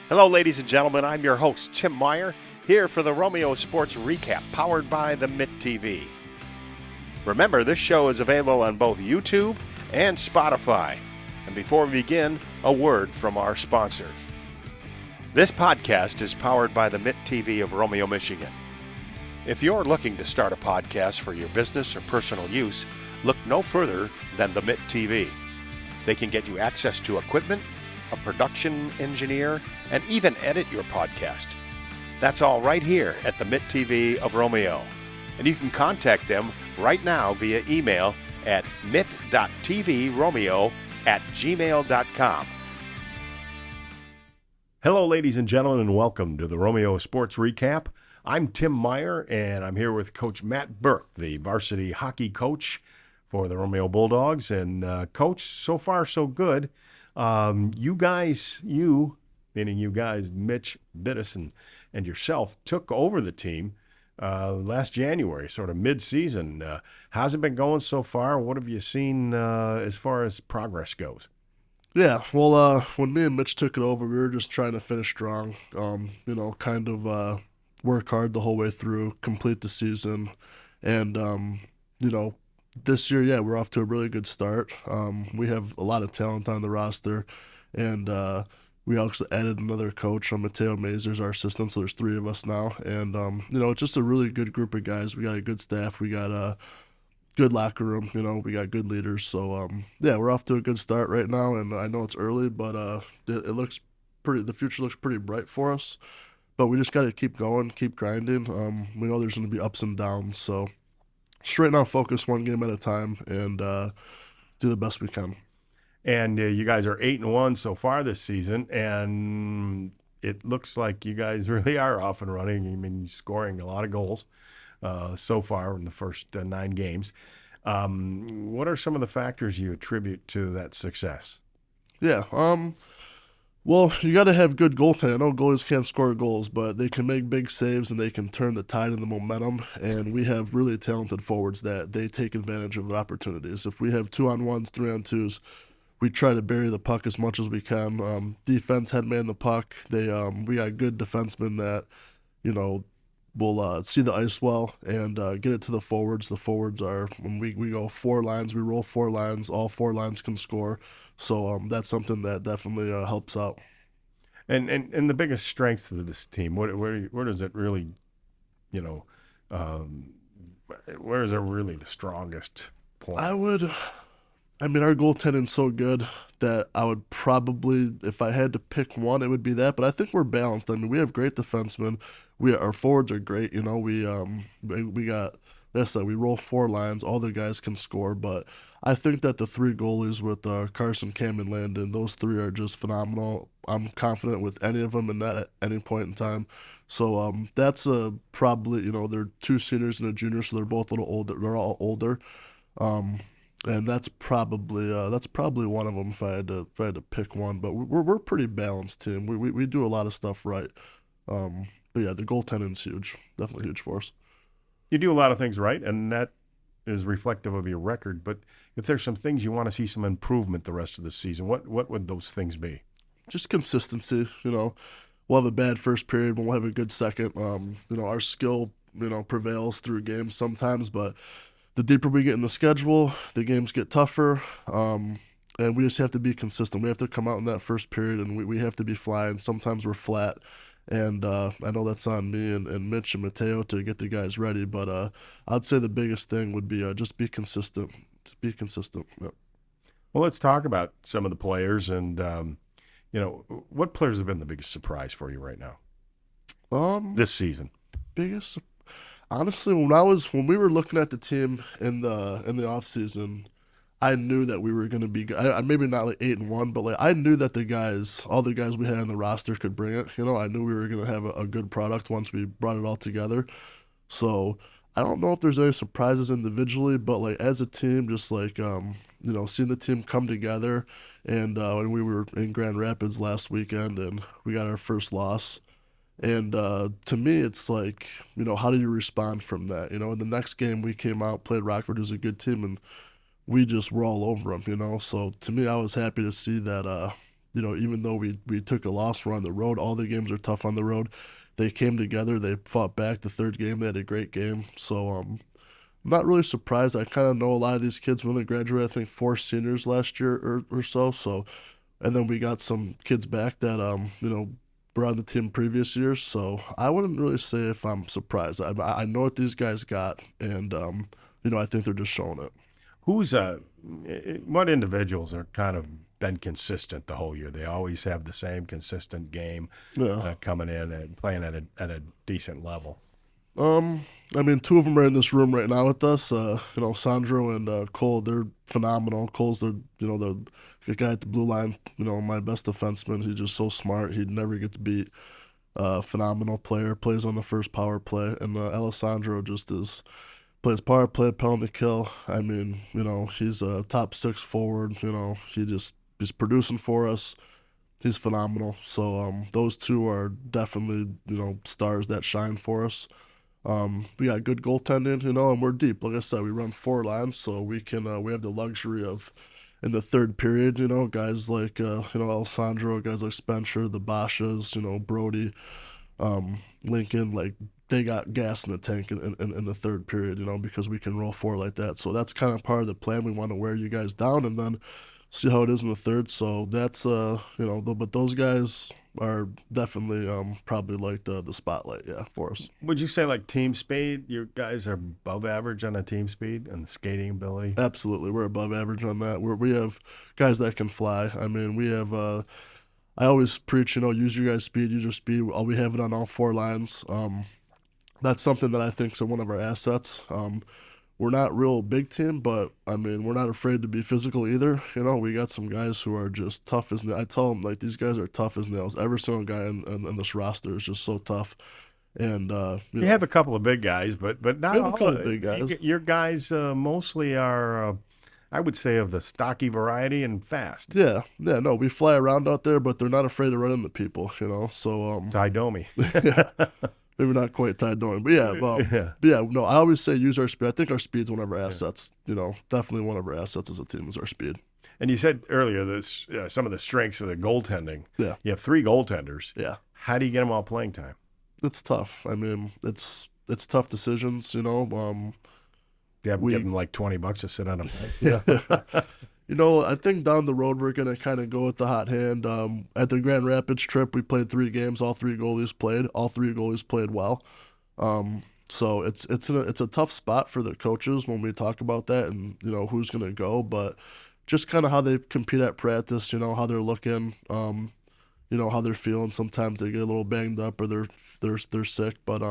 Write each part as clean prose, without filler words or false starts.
Hello, ladies and gentlemen. I'm your host, Tim Meyer, here for the Romeo Sports Recap, powered by the Mitt TV. Remember, this show is available on both YouTube and Spotify. And before we begin, a word from our sponsors. This podcast is powered by the Mitt TV of Romeo, Michigan. If you're looking to start a podcast for your business or personal use, look no further than the Mitt TV. They can get you access to equipment, a production engineer, and even edit your podcast. That's all right here at the Mitt TV of Romeo. And you can contact them right now via email at mitt.tvromeo@gmail.com. Hello, ladies and gentlemen, and welcome to the Romeo Sports Recap. I'm Tim Meyer, and I'm here with Coach Matt Burke, the varsity hockey coach for the Romeo Bulldogs. And Coach, so far so good. You guys, meaning you guys, Mitch, Bittis, and yourself, took over the team last January, sort of mid-season. How's it been going so far? What have you seen as far as progress goes? Yeah, well, when me and Mitch took it over, we were just trying to finish strong, work hard the whole way through, complete the season. And, this year, yeah, we're off to a really good start. We have a lot of talent on the roster, and we also added another coach. Mateo Mazer's our assistant, so there's three of us now. And, it's just a really good group of guys. We got a good staff. We got a good locker room. We got good leaders. So, we're off to a good start right now, and I know it's early, but it looks the future looks pretty bright for us. But we just got to keep going, keep grinding. We know there's going to be ups and downs, so just right now focus one game at a time and do the best we can. And you guys are 8-1 so far this season, and it looks like you guys really are off and running. I mean, scoring a lot of goals so far in the first 9 games. What are some of the factors you attribute to that success? Yeah, well, you got to have good goaltending. I know goalies can't score goals, but they can make big saves and they can turn the tide and the momentum. And we have really talented forwards that they take advantage of the opportunities. If we have 2-on-1s, 3-on-2s, we try to bury the puck as much as we can. Defense headman the puck. We got good defensemen that, will see the ice well and get it to the forwards. The forwards are, when we go 4 lines, we roll 4 lines. All 4 lines can score. So that's something that definitely helps out. And the biggest strengths of this team, where does it really, where is it really the strongest point? Our goaltending's so good that I would probably, if I had to pick one, it would be that. But I think we're balanced. I mean, we have great defensemen. Our forwards are great. We got, like I said, we roll 4 lines. All the guys can score. But I think that the 3 goalies with Carson, Cam, and Landon, those 3 are just phenomenal. I'm confident with any of them in that at any point in time. So that's probably, they're 2 seniors and a junior, so they're both a little older. They're all older. And that's probably one of them if I had to pick one. But we're pretty balanced team. We do a lot of stuff right. But yeah, the goaltending's huge, definitely huge for us. You do a lot of things right, and that is reflective of your record. But if there's some things you want to see some improvement the rest of the season, what would those things be? Just consistency. We'll have a bad first period, but we'll have a good second. Our skill, prevails through games sometimes, but the deeper we get in the schedule, the games get tougher, and we just have to be consistent. We have to come out in that first period, and we have to be flying. Sometimes we're flat, and I know that's on me and Mitch and Mateo to get the guys ready, but I'd say the biggest thing would be just be consistent. Just be consistent. Yep. Well, let's talk about some of the players, and what players have been the biggest surprise for you right now this season? Honestly, when we were looking at the team in the off season, I knew that we were going to be maybe not like 8-1, but I knew that all the guys we had on the roster could bring it. I knew we were going to have a good product once we brought it all together. So I don't know if there's any surprises individually, but as a team, just seeing the team come together, and when we were in Grand Rapids last weekend and we got our first loss. And to me, it's how do you respond from that? In the next game we came out, played Rockford, who's a good team, and we just were all over them, So to me, I was happy to see that, even though we took a loss, we're on the road. All the games are tough on the road. They came together. They fought back. The third game, they had a great game. So I'm not really surprised. I kind of know a lot of these kids when they graduated. I think 4 seniors last year or so. So, and then we got some kids back that were on the team previous years. So I wouldn't really say if I'm surprised. I know what these guys got, and I think they're just showing it. Who's what individuals are kind of been consistent the whole year? They always have the same consistent game coming in and playing at a decent level. I mean, 2 of them are in this room right now with us. Sandro and Cole, they're phenomenal. Cole's the guy at the blue line, my best defenseman. He's just so smart. He'd never get to beat. Phenomenal player, plays on the first power play. And Alessandro plays power play, penalty kill. I mean, he's a top 6 forward. He's producing for us. He's phenomenal. So those 2 are definitely, stars that shine for us. We got good goaltending, and we're deep. Like I said, we run 4 lines, so we have the luxury of, in the third period, guys like, Alessandro, guys like Spencer, the Bashas, Brody, Lincoln, like, they got gas in the tank in the third period, because we can roll 4 like that. So that's kind of part of the plan. We want to wear you guys down and then see how it is in the third. So that's, but those guys are definitely probably like the spotlight, for us. Would you say like team speed, your guys are above average on the team speed and the skating ability? Absolutely. We're above average on that. We have guys that can fly. I mean, we have I always preach, use your guys' speed, use your speed. We have it on all 4 lines. That's something that I think is one of our assets. We're not real big team, but I mean, we're not afraid to be physical either. We got some guys who are just tough as nails. I tell them, like, these guys are tough as nails. Every single guy in this roster is just so tough. And you have a couple of big guys, but not we have all. A couple of big guys. Your guys mostly are, I would say, of the stocky variety and fast. Yeah, no, we fly around out there, but they're not afraid to run into people. So Ty Domi. Yeah. Maybe not quite tied doing, but no, I always say use our speed. I think our speed's one of our assets. Definitely one of our assets as a team is our speed. And you said earlier this some of the strengths of the goaltending. Yeah. You have 3 goaltenders. Yeah. How do you get them all playing time? It's tough. I mean, it's tough decisions, You have to give them like $20 to sit on a bench. Yeah. I think down the road we're gonna kind of go with the hot hand. At the Grand Rapids trip, we played 3 games. All 3 goalies played. All 3 goalies played well. So it's a tough spot for the coaches when we talk about that and who's gonna go. But just kind of how they compete at practice, how they're looking, how they're feeling. Sometimes they get a little banged up or they're sick. But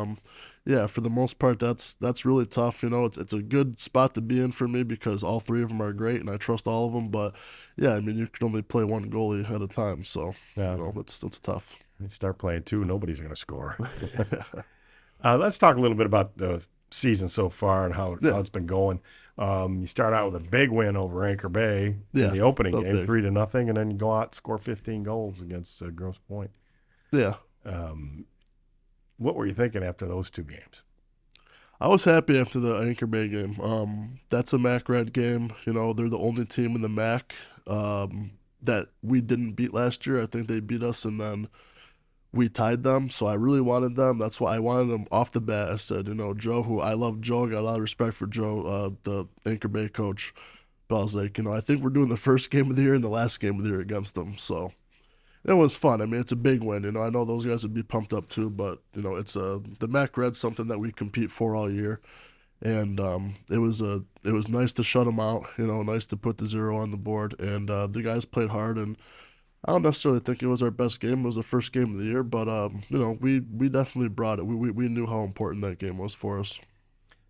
for the most part, that's really tough. It's a good spot to be in for me because all 3 of them are great and I trust all of them. But I mean, you can only play 1 goalie at a time, so it's tough. You start playing 2, nobody's going to score. Let's talk a little bit about the season so far and how it's been going. You start out with a big win over Anchor Bay in the opening game, 3-0, and then you go out and score 15 goals against Grosse Pointe. Yeah. What were you thinking after those 2 games? I was happy after the Anchor Bay game. That's a MAC Red game. They're the only team in the MAC that we didn't beat last year. I think they beat us and then we tied them. So I really wanted them. That's why I wanted them off the bat. I said, Joe, who I love Joe, got a lot of respect for Joe, the Anchor Bay coach. But I was like, I think we're doing the first game of the year and the last game of the year against them. So it was fun. I mean, it's a big win. I know those guys would be pumped up too, but it's the MAC Red's something that we compete for all year, and it was nice to shut them out. Nice to put the 0 on the board, and the guys played hard. And I don't necessarily think it was our best game. It was the first game of the year, but we definitely brought it. We knew how important that game was for us.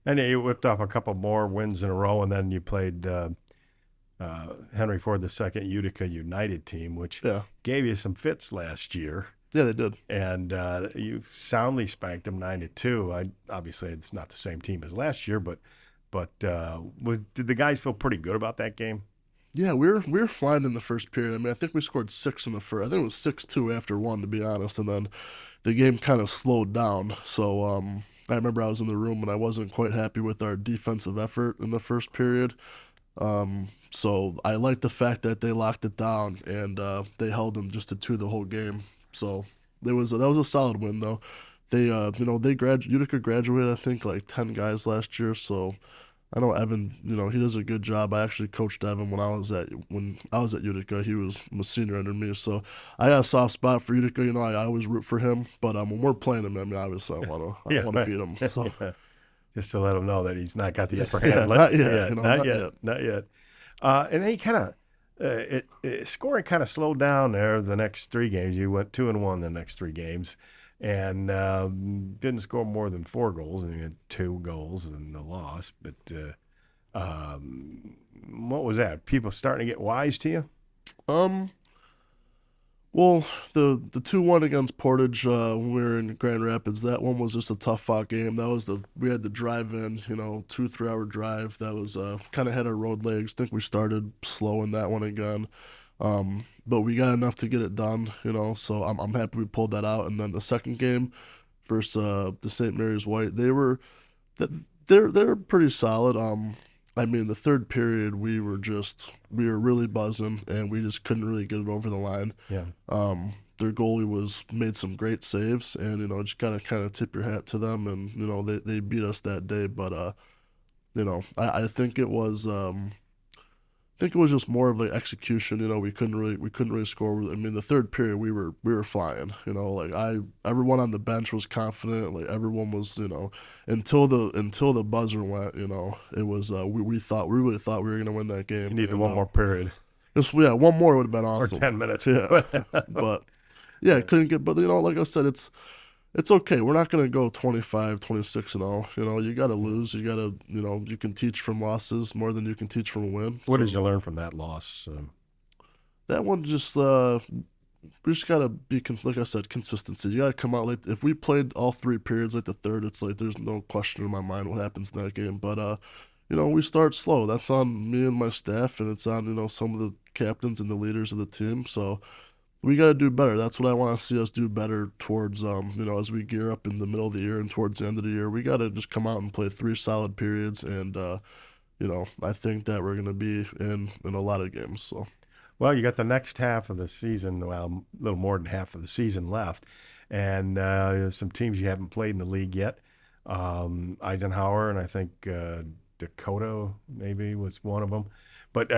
And you whipped off a couple more wins in a row, and then you played Henry Ford II Utica United team, which gave you some fits last year. Yeah, they did. And you soundly spanked them 9-2. Obviously, it's not the same team as last year, but did the guys feel pretty good about that game? Yeah, we were flying in the first period. I mean, I think we scored 6 in the first. I think it was 6-2 after 1, to be honest, and then the game kind of slowed down. So I remember I was in the room and I wasn't quite happy with our defensive effort in the first period. So I like the fact that they locked it down and they held them just to two the whole game. So that was a solid win though. They Utica graduated I think like 10 guys last year. So I know Evan, he does a good job. I actually coached Evan when I was at Utica. He was a senior under me, so I got a soft spot for Utica. I always root for him. But when we're playing him, I mean, obviously I Yeah, want to right. beat him. So Yeah. Just to let him know that he's not got the upper yeah, hand. not yet. Yeah, not Not yet, yet. not yet. And then he kind of scoring kind of slowed down there. The next three games, you went 2-1 the next three games, and didn't score more than 4 goals. And you had 2 goals in the loss. But what was that? People starting to get wise to you? Um, well, the 2-1 against Portage when we were in Grand Rapids, that one was just a tough fought game. That was we had the drive in, 2-3 hour drive. That was kind of had our road legs. Think we started slow in that one again. But we got enough to get it done, So I'm happy we pulled that out. And then the second game versus the St. Mary's White, they're pretty solid. I mean, the third period we were really buzzing and we just couldn't really get it over the line. Yeah. Their goalie made some great saves, and just gotta kind of tip your hat to them. And they beat us that day, but I think it was just more of like execution. We couldn't really score. I mean, the third period we were flying. Like everyone on the bench was confident. Like everyone was, until the buzzer went. It was we really thought we were gonna win that game. You needed and, one more period one more would have been or awesome. 10 minutes. Yeah, but yeah, couldn't get. But like I said, it's okay. We're not going to go 25, 26-0. You got to lose. You got to, you can teach from losses more than you can teach from a win. What did you learn from that loss? That one just, we just got to be, like I said, consistency. You got to come out like, if we played all 3 periods like the third, it's like there's no question in my mind what happens in that game. But, we start slow. That's on me and my staff, and it's on, some of the captains and the leaders of the team. So, we got to do better. That's what I want to see us do better towards, as we gear up in the middle of the year and towards the end of the year. We got to just come out and play 3 solid periods, and I think that we're gonna be in a lot of games. So, well, you got the next half of the season. Well, a little more than half of the season left, and some teams you haven't played in the league yet. Eisenhower and I think Dakota maybe was one of them, but.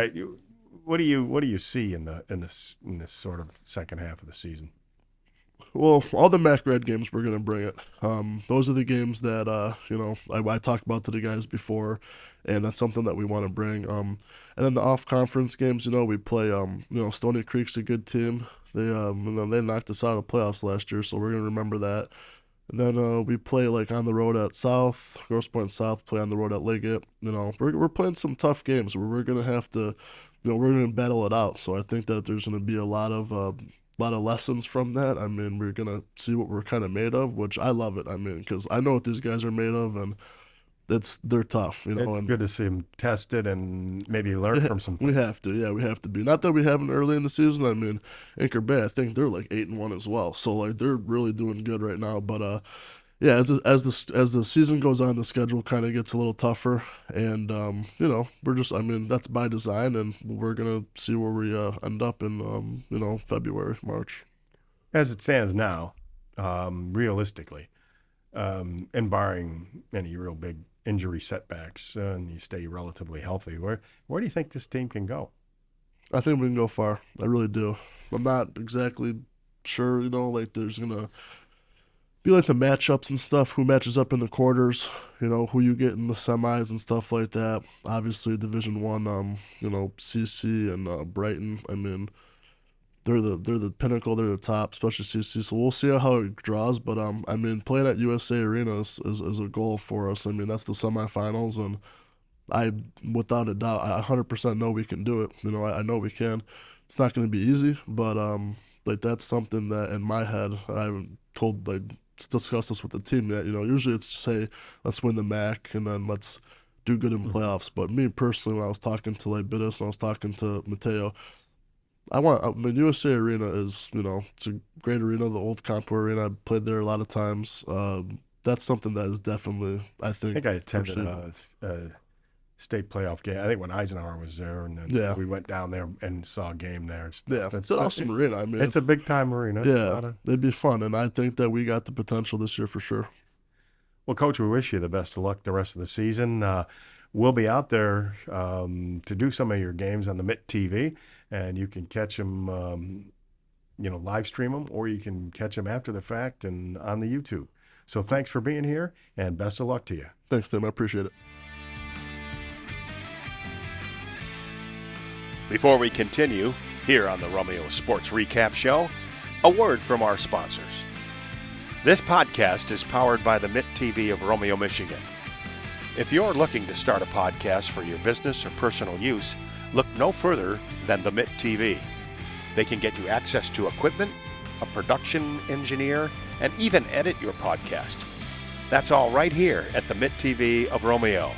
What do you see in this sort of second half of the season? Well, all the MAC Red games we're gonna bring it. Those are the games that I talked about to the guys before, and that's something that we want to bring. And then the off conference games, we play. Stony Creek's a good team. They knocked us out of the playoffs last year, so we're gonna remember that. And then we play like on the road at South, Grosse Pointe South. Play on the road at Liggett. We're playing some tough games where we're gonna have to. We're going to battle it out. So I think that there's going to be a lot of lessons from that. I mean, we're going to see what we're kind of made of, which I love it. I mean, because I know what these guys are made of, and they're tough. It's and good to see them tested and maybe learn from some things. We have to, yeah, we have to be. Not that we haven't early in the season. I mean, Anchor Bay, I think they're like 8-1 as well. So like they're really doing good right now. But yeah, as the season goes on, the schedule kind of gets a little tougher, and we're just, I mean, that's by design, and we're gonna see where we end up in February, March. As it stands now, realistically, and barring any real big injury setbacks, and you stay relatively healthy, where do you think this team can go? I think we can go far. I really do. I'm not exactly sure. Like there's gonna be like the matchups and stuff, who matches up in the quarters, who you get in the semis and stuff like that. Obviously, Division One, CC and Brighton. I mean, they're the pinnacle, they're the top, especially CC. So we'll see how it draws. But I mean, playing at USA Arena is a goal for us. I mean, that's the semifinals, and I, without a doubt, I 100% know we can do it. I know we can. It's not going to be easy, but like that's something that in my head I've told like. Discuss this with the team that usually it's just, hey, let's win the MAC and then let's do good in playoffs. But me personally, when I was talking to like Bittis and I was talking to Mateo, I mean, USA Arena is it's a great arena, the old Contour Arena. I played there a lot of times. That's something that is definitely, I think I think I attended state playoff game. I think when Eisenhower was there, and then we went down there and saw a game there. It's an awesome arena. I mean, it's a big time arena. Yeah, it'd be fun, and I think that we got the potential this year for sure. Well, Coach, we wish you the best of luck the rest of the season. We'll be out there to do some of your games on the Mitt TV, and you can catch them, live stream them, or you can catch them after the fact and on the YouTube. So thanks for being here, and best of luck to you. Thanks, Tim. I appreciate it. Before we continue, here on the Romeo Sports Recap Show, a word from our sponsors. This podcast is powered by the Mitt TV of Romeo, Michigan. If you're looking to start a podcast for your business or personal use, look no further than the Mitt TV. They can get you access to equipment, a production engineer, and even edit your podcast. That's all right here at the Mitt TV of Romeo.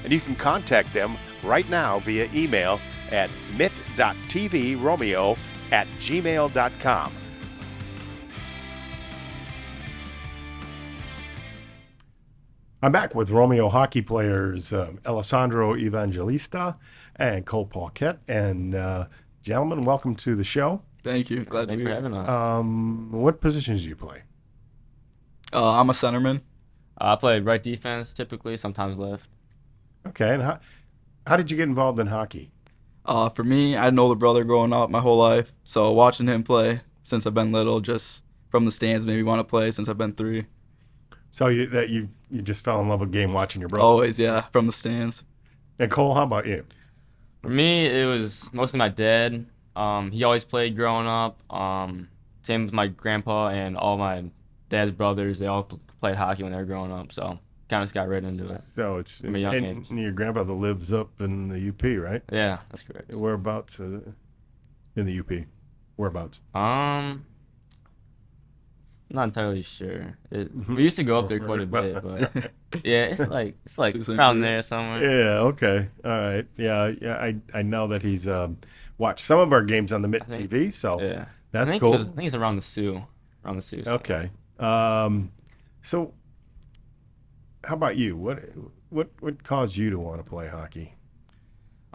And you can contact them right now via email at mitt.tvromeo@gmail.com. I'm back with Romeo hockey players Alessandro Evangelista and Cole Paquette. And gentlemen, welcome to the show. Thank you. Glad to be here. What positions do you play? I'm a centerman. I play right defense typically, sometimes left. Okay, and how did you get involved in hockey? For me, I had an older brother growing up my whole life, so watching him play since I've been little, just from the stands, made me want to play since I've been 3. So you just fell in love with the game watching your brother? Always, yeah, from the stands. And Cole, how about you? For me, it was mostly my dad. He always played growing up. Same with my grandpa and all my dad's brothers. They all played hockey when they were growing up, so kind of just got right into it. So it's from a young age. And your grandfather lives up in the UP, right? Yeah, that's correct. Whereabouts in the UP? Whereabouts? Not entirely sure. We used to go up there quite a bit, but yeah, it's like around there somewhere. Yeah. Okay. All right. Yeah. I know that he's watched some of our games on the Mitt TV, so yeah, that's cool. I think it's around the Sioux. Okay. So how about you? What caused you to want to play hockey?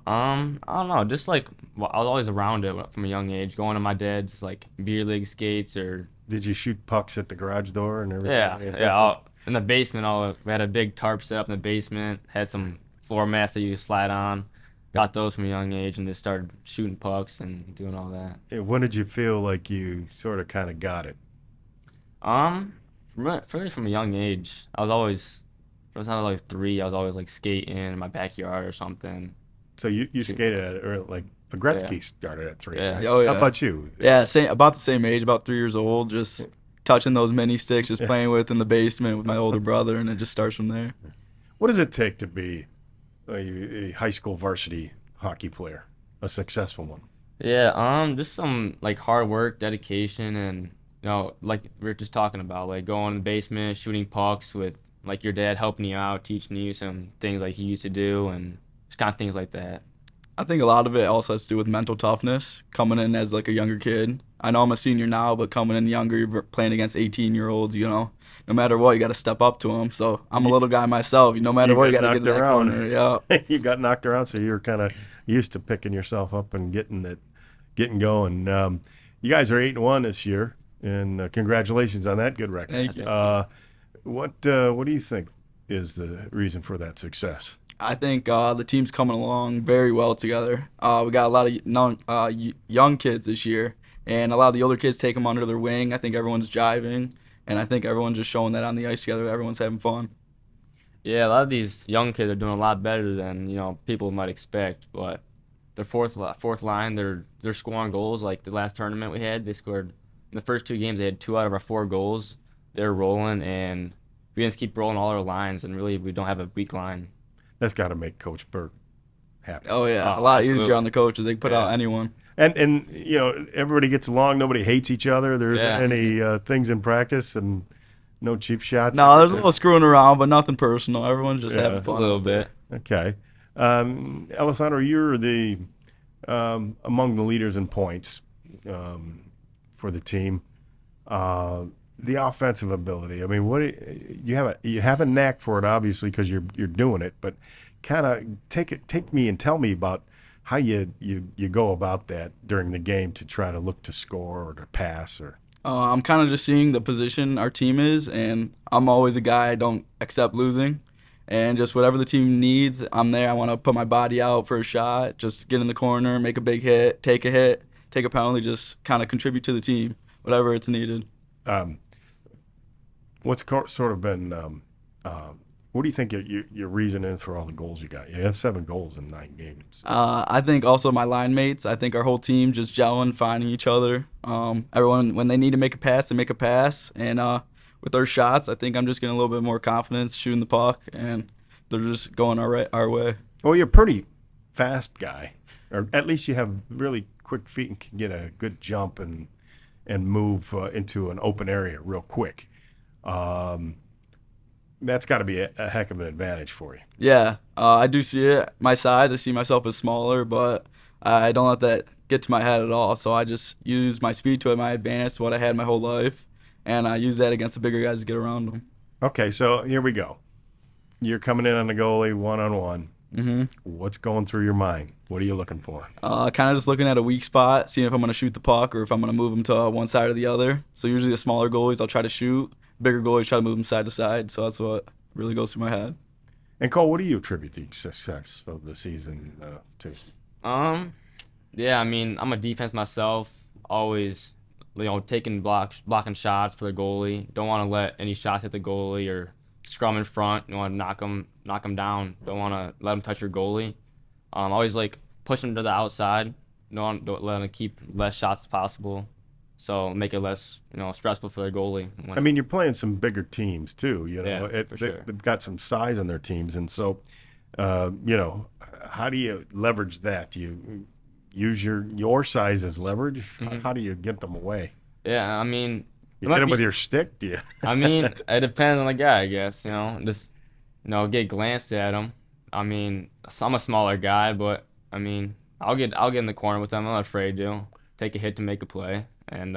I don't know. Just I was always around it from a young age, going to my dad's beer league skates or. Did you shoot pucks at the garage door and everything? Yeah. In the basement, we had a big tarp set up in the basement. Had some floor mats that you could slide on. Got those from a young age, and just started shooting pucks and doing all that. When did you feel like you sort of kind of got it? Really from a young age. From the time I was 3, I was always skating in my backyard or something. So you skated at a Gretzky started at 3. Yeah. Right? Oh, yeah. How about you? Yeah, about the same age, about 3 years old, just touching those mini sticks, just playing with in the basement with my older brother, and it just starts from there. What does it take to be a high school varsity hockey player, a successful one? Yeah, just some hard work, dedication, and like we were just talking about, going in the basement, shooting pucks with your dad helping you out, teaching you some things he used to do, and just kind of things like that. I think a lot of it also has to do with mental toughness, coming in as a younger kid. I know I'm a senior now, but coming in younger, you're playing against 18-year-olds, no matter what, you got to step up to them. So I'm a little guy myself. No matter what, you got to get in that corner. Yeah. You got knocked around, so you're kind of used to picking yourself up and getting going. You guys are 8-1 this year, and congratulations on that good record. Thank you. What do you think is the reason for that success? I think the team's coming along very well together. We got a lot of young kids this year, and a lot of the older kids take them under their wing. I think everyone's jiving, and I think everyone's just showing that on the ice together. Everyone's having fun. Yeah, a lot of these young kids are doing a lot better than people might expect. But their fourth line, they're scoring goals. Like the last tournament we had, they scored in the first 2 games. They had 2 out of our 4 goals. They're rolling, and we just keep rolling all our lines, and really we don't have a weak line. That's got to make Coach Burke happy. Oh, yeah. A lot easier on the coaches. They can put out anyone. And everybody gets along. Nobody hates each other. There's any things in practice and no cheap shots. No, there's a little screwing around, but nothing personal. Everyone's just having fun. A little bit. Okay. Alessandro, you're among the leaders in points for the team. The offensive ability. I mean, you have a knack for it, obviously, because you're doing it. But kind of take me and tell me about how you go about that during the game to try to look to score or to pass or. I'm kind of just seeing the position our team is, and I'm always a guy I don't accept losing. And just whatever the team needs, I'm there. I want to put my body out for a shot, just get in the corner, make a big hit, take a penalty, just kind of contribute to the team, whatever it's needed. What's sort of been what do you think your reason is for all the goals you got? You have 7 goals in 9 games. I think also my line mates. I think our whole team just gelling, finding each other. Everyone, when they need to make a pass, they make a pass. And with our shots, I think I'm just getting a little bit more confidence shooting the puck, and they're just going our way. Well, you're a pretty fast guy, or at least you have really quick feet and can get a good jump and move into an open area real quick. That's got to be a heck of an advantage for you. Yeah, I do see it. My size, I see myself as smaller, but I don't let that get to my head at all. So I just use my speed to my advantage, what I had my whole life, and I use that against the bigger guys to get around them. Okay, so here we go. You're coming in on the goalie one-on-one. Mm-hmm. What's going through your mind? What are you looking for? Kind of just looking at a weak spot, seeing if I'm going to shoot the puck or if I'm going to move them to one side or the other. So usually the smaller goalies I'll try to shoot. Bigger goalies try to move them side to side. So that's what really goes through my head. And Cole, what do you attribute the success of the season to? Yeah, I mean, I'm a defense myself. Always, taking blocking shots for the goalie. Don't want to let any shots hit the goalie or scrum in front. You want to knock them down. Don't want to let them touch your goalie. Always push them to the outside. Don't let them keep less shots as possible. So make it less, stressful for their goalie. I mean, you're playing some bigger teams too. Yeah, for sure. They've got some size on their teams, and so, how do you leverage that? Do you use your size as leverage? Mm-hmm. How do you get them away? Yeah, I mean, you hit them with your stick, do you? I mean, it depends on the guy, I guess. Just get glanced at him. I mean, I'm a smaller guy, but I mean, I'll get in the corner with them. I'm not afraid to take a hit to make a play. And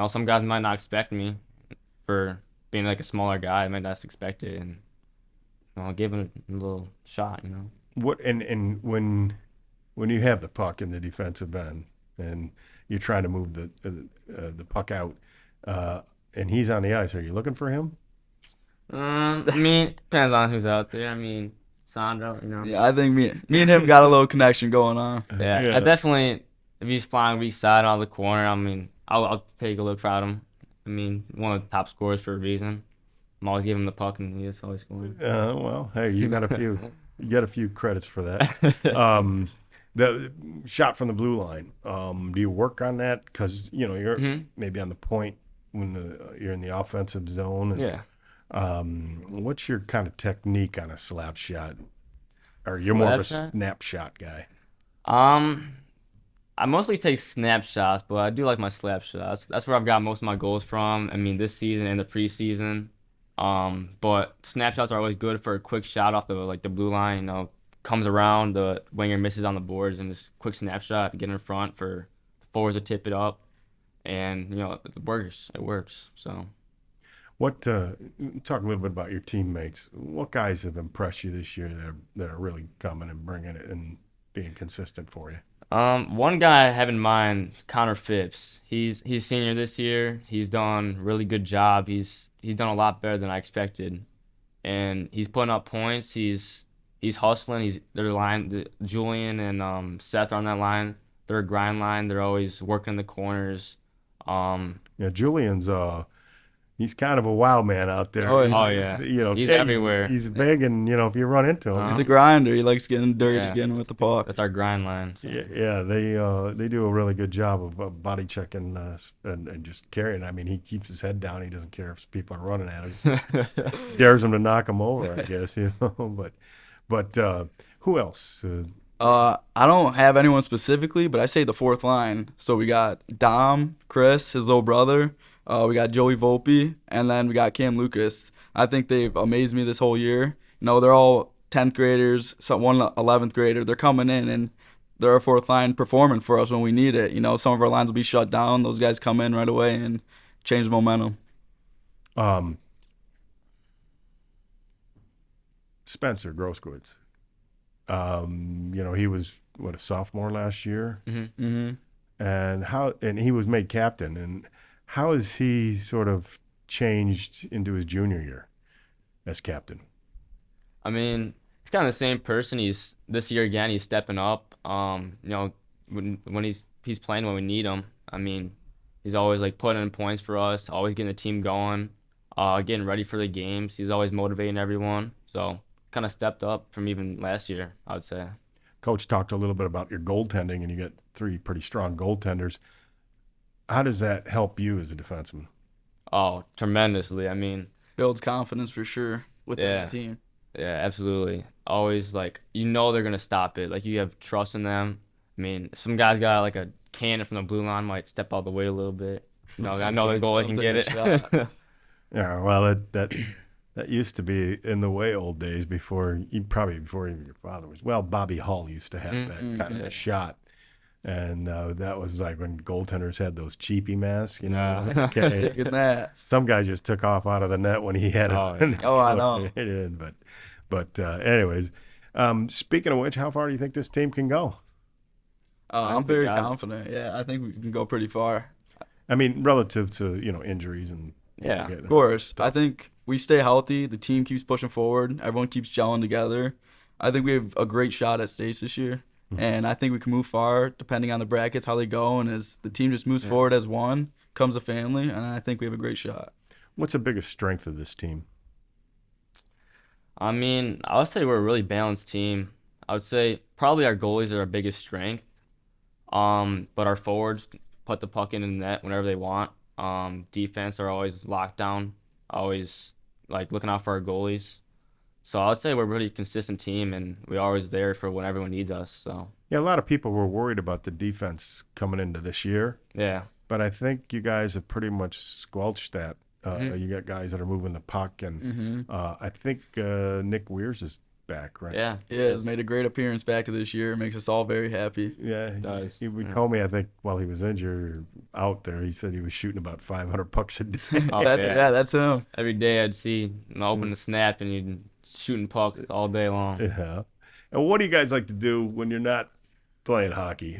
some guys might not expect me for being a smaller guy. They might not expect it, and I'll give him a little shot. What and when you have the puck in the defensive end and you're trying to move the puck out, and he's on the ice, are you looking for him? I mean, depends on who's out there. I mean, Sandro, Yeah, I think me and him got a little connection going on. Yeah. I definitely. If he's flying weak side out of the corner, I mean, I'll take a look at him. I mean, one of the top scorers for a reason. I'm always giving him the puck, and he's always scoring. Well, hey, you got a few credits for that. The shot from the blue line. Do you work on that? Because you're maybe on the point when you're in the offensive zone. And, yeah. What's your kind of technique on a slap shot? Or you're more of a snapshot guy? I mostly take snapshots, but I do like my slap shots. That's where I've got most of my goals from. I mean, this season and the preseason. But snapshots are always good for a quick shot off the blue line. Comes around, the winger misses on the boards, and just quick snapshot, get in front for the forwards to tip it up, and it works. It works. So. What talk a little bit about your teammates. What guys have impressed you this year that are really coming and bringing it and being consistent for you? One guy I have in mind, Connor Phipps. He's senior this year. He's done a really good job. He's done a lot better than I expected, and he's putting up points. He's hustling. Their line, Julian and Seth are on that line. They're a grind line. They're always working the corners. Yeah, Julian's he's kind of a wild man out there. Oh yeah. He's everywhere. He's big, and if you run into him, he's a grinder. He likes getting dirty again with the puck. That's our grind line. So. Yeah. They do a really good job of body checking and just carrying. I mean, he keeps his head down. He doesn't care if people are running at him. Dares them to knock him over, I guess. But who else? I don't have anyone specifically, but I say the fourth line. So we got Dom, Chris, his little brother. We got Joey Volpe, and then we got Cam Lucas. I think they've amazed me this whole year. They're all 10th graders, one 11th grader. They're coming in, and they're our fourth line performing for us when we need it. Some of our lines will be shut down. Those guys come in right away and change the momentum. Spencer Grossquitz, He was a sophomore last year, Mm-hmm. and he was made captain. And how has he sort of changed into his junior year as captain? I mean, he's kind of the same person. He's this year again. He's stepping up. When he's playing when we need him. I mean, he's always like putting in points for us, always getting the team going, getting ready for the games. He's always motivating everyone. So kind of stepped up from even last year, I would say. Coach talked a little bit about your goaltending, and you got 3 pretty strong goaltenders. How does that help you as a defenseman? Oh, tremendously. I mean, Builds confidence for sure within Yeah. the team. yeah, absolutely. Always like they're gonna stop it. Like you have trust in them. I mean, some guys got like a cannon from the blue line might step out the way a little bit. I know the goalie can get it. Yeah, well, that used to be in the way old days before even your father was. Well, Bobby Hull used to have that kind of a shot, and that was like when goaltenders had those cheapy masks. Yeah. Okay. Look at that. Some guy just took off out of the net when he had it. Oh, yeah. Oh, I know. It in, but anyways, speaking of which, how far do you think this team can go? I'm very got it. confident. Yeah, I think we can go pretty far. I mean, relative to injuries and Yeah. Of course. I think we stay healthy. The team keeps pushing forward. Everyone keeps gelling together. I think we have a great shot at states this year. And I think we can move far depending on the brackets, how they go. And as the team just moves forward as one, comes a family. And I think we have a great shot. What's the biggest strength of this team? I mean, I would say we're a really balanced team. I would say probably our goalies are our biggest strength. But our forwards put the puck in the net whenever they want. Defense are always locked down, always like looking out for our goalies. So I would say we're a really consistent team, and we're always there for when everyone needs us. So Yeah, a lot of people were worried about the defense coming into this year, yeah, but I think you guys have pretty much squelched that. You got guys that are moving the puck, and I think Nick Weirs is back, right? yeah, Yeah, has made a great appearance back to this year. Makes us all very happy. Yeah, does. he told me, I think, while he was injured or out there, he said he was shooting about 500 pucks a day. Oh, That's him. Every day I'd see open the snap and you'd shooting pucks all day long. Yeah. And what do you guys like to do when you're not playing hockey?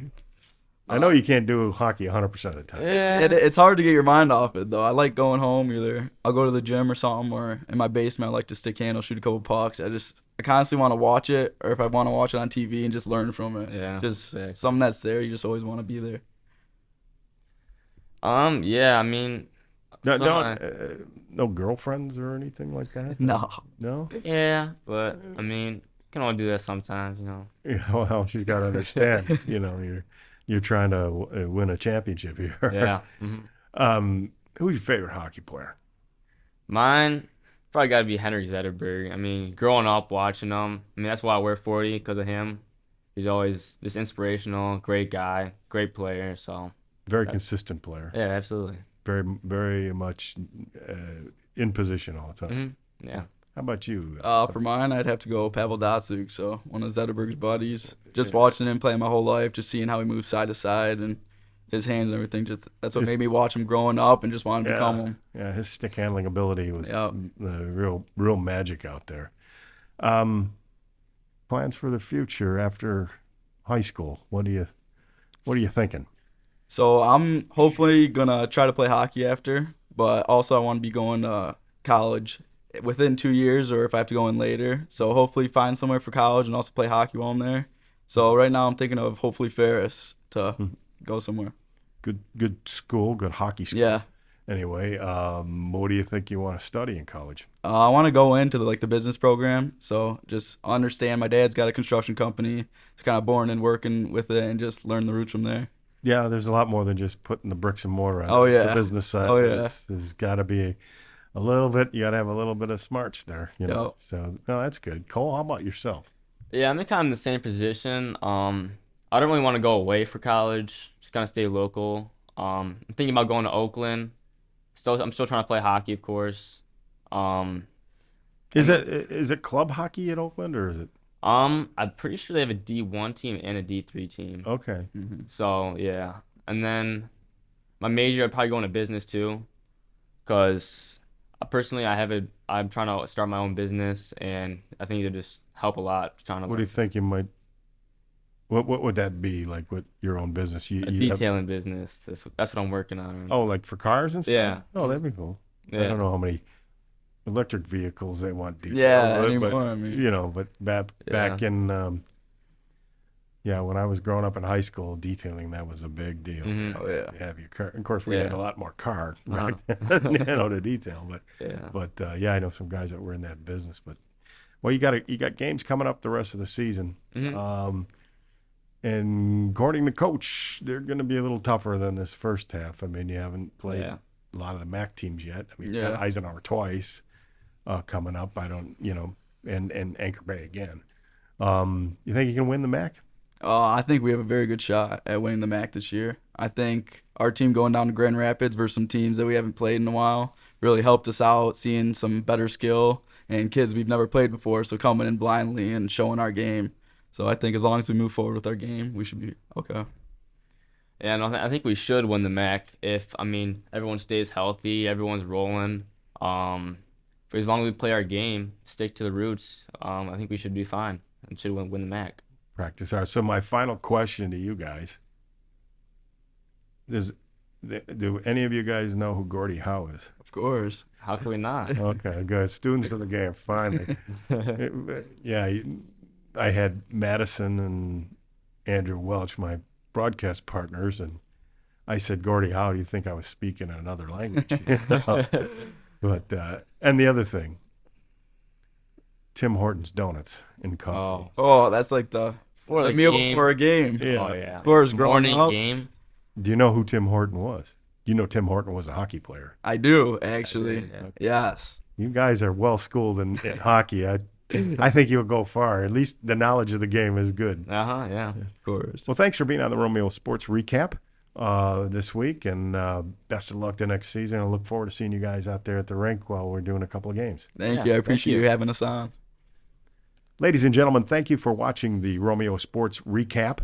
I know you can't do hockey 100% of the time. Yeah, It's hard to get your mind off it, though. I like going home. Either I'll go to the gym or something, or in my basement, I like to stick handle, shoot a couple pucks. I constantly want to watch it, or if I want to watch it on TV and just learn from it. Yeah, Just sick. something that's there. You just always want to be there. Yeah, I mean, No girlfriends or anything like that? No. No? yeah, but I mean, can only do that sometimes, Yeah, well, she's got to understand, you're trying to win a championship here. Yeah. Who's your favorite hockey player? Mine probably got to be Henrik Zetterberg. I mean, growing up watching him, I mean, that's why I wear 40 because of him. He's always just inspirational, great guy, great player. So Very consistent player. yeah, absolutely. Very, very much in position all the time. Yeah. How about you? For mine, I'd have to go Pavel Datsyuk. So one of Zetterberg's buddies. Just watching him play my whole life, just seeing how he moves side to side and his hands and everything. That's what made me watch him growing up and just want to become him. Yeah, his stick handling ability was Yep. real magic out there. Plans for the future after high school? What are you thinking? So I'm hopefully gonna try to play hockey after, but also I want to be going to college within 2 years, or if I have to go in later. So hopefully find somewhere for college and also play hockey while I'm there. So right now I'm thinking of hopefully Ferris to go somewhere. Good school, good hockey school. Yeah. Anyway, what do you think you want to study in college? I want to go into the business program. So just understand my dad's got a construction company. It's kind of born and working with it and just learn the roots from there. Yeah, there's a lot more than just putting the bricks and mortar on. Oh, It's yeah. the business side. Oh, yeah. There's got to be a little bit. You got to have a little bit of smarts there. Yep. So no, that's good. Cole, how about yourself? Yeah, I'm in kind of the same position. I don't really want to go away for college. Just kind of stay local. I'm thinking about going to Oakland. I'm still trying to play hockey, of course. Is it club hockey at Oakland, or is it? I'm pretty sure they have a D1 team and a D3 team. Okay. So yeah, and then my major, I'd probably go into business too, because Personally, I'm trying to start my own business, and I think it'll just help a lot. Trying to What do you learn. think you might? What would that be like with your own business? A detailing business. That's what I'm working on. Oh, like for cars and stuff? Yeah. Oh, that'd be cool. I Yeah. don't know how many electric vehicles they want detailed. Yeah, but, anymore, I mean. you know, but back in when I was growing up in high school, detailing that was a big deal. Mhm. Oh yeah. To have your car. Of course, we Yeah. had a lot more car, Uh-huh. right? To detail. Yeah. But I know some guys that were in that business. But you got games coming up the rest of the season. Mhm. And according to coach, they're going to be a little tougher than this first half. I mean, you haven't played Yeah. a lot of the MAC teams yet. I mean, you Yeah. got Eisenhower twice coming up. I don't, and Anchor Bay again. You think you can win the MAC? I think we have a very good shot at winning the MAC this year. I think our team going down to Grand Rapids versus some teams that we haven't played in a while really helped us out, seeing some better skill and kids we've never played before, so coming in blindly and showing our game. So I think as long as we move forward with our game, we should be okay. Yeah, no, I think we should win the MAC if everyone stays healthy, everyone's rolling. But as long as we play our game, stick to the roots, I think we should be fine and should win the MAC. Practice hard. So my final question to you guys is, do any of you guys know who Gordie Howe is? Of course. How can we not? Okay, good. Students of the game, finally. I had Madison and Andrew Welch, my broadcast partners, and I said, Gordie Howe, do you think I was speaking in another language? But and the other thing, Tim Hortons Donuts in coffee. Oh, that's like the the meal game. before a game. Yeah. Oh, yeah. Of course, growing Morning up. game. Do you know who Tim Horton was? You know Tim Horton was a hockey player. I do, actually. Yeah. Yes. You guys are well schooled in hockey. I think you'll go far. At least the knowledge of the game is good. Yeah. Of course. Well, thanks for being on the Romeo Sports Recap this week, and best of luck the next season. I look forward to seeing you guys out there at the rink while we're doing a couple of games. Thank Yeah, you. I thank appreciate you. you having us on. Ladies and gentlemen, thank you for watching the Romeo Sports Recap.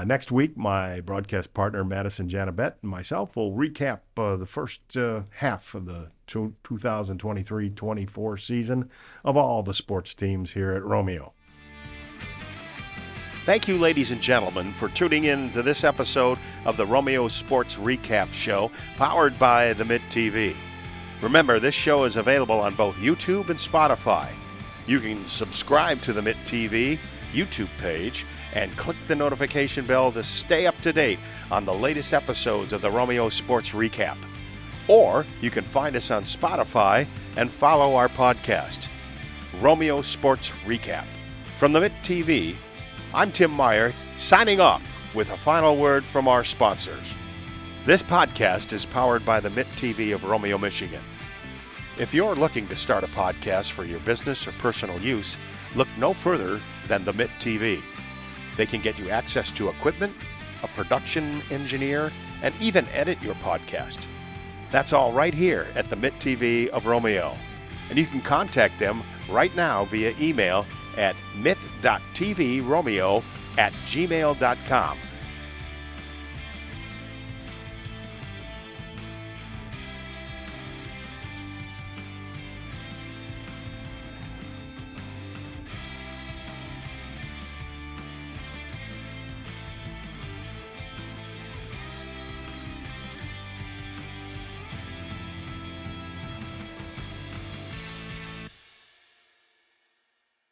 Next week, my broadcast partner, Madison Janabet, and myself will recap the first half of the 2023-24 season of all the sports teams here at Romeo. Thank you, ladies and gentlemen, for tuning in to this episode of the Romeo Sports Recap Show, powered by the Mitt TV. Remember, this show is available on both YouTube and Spotify. You can subscribe to the Mitt TV YouTube page and click the notification bell to stay up to date on the latest episodes of the Romeo Sports Recap. Or you can find us on Spotify and follow our podcast, Romeo Sports Recap. From the Mitt TV, I'm Tim Meyer, signing off with a final word from our sponsors. This podcast is powered by the Mitt TV of Romeo, Michigan. If you're looking to start a podcast for your business or personal use, look no further than the Mitt TV. They can get you access to equipment, a production engineer, and even edit your podcast. That's all right here at the Mitt TV of Romeo. And you can contact them right now via email at mitt.tvromeo@gmail.com.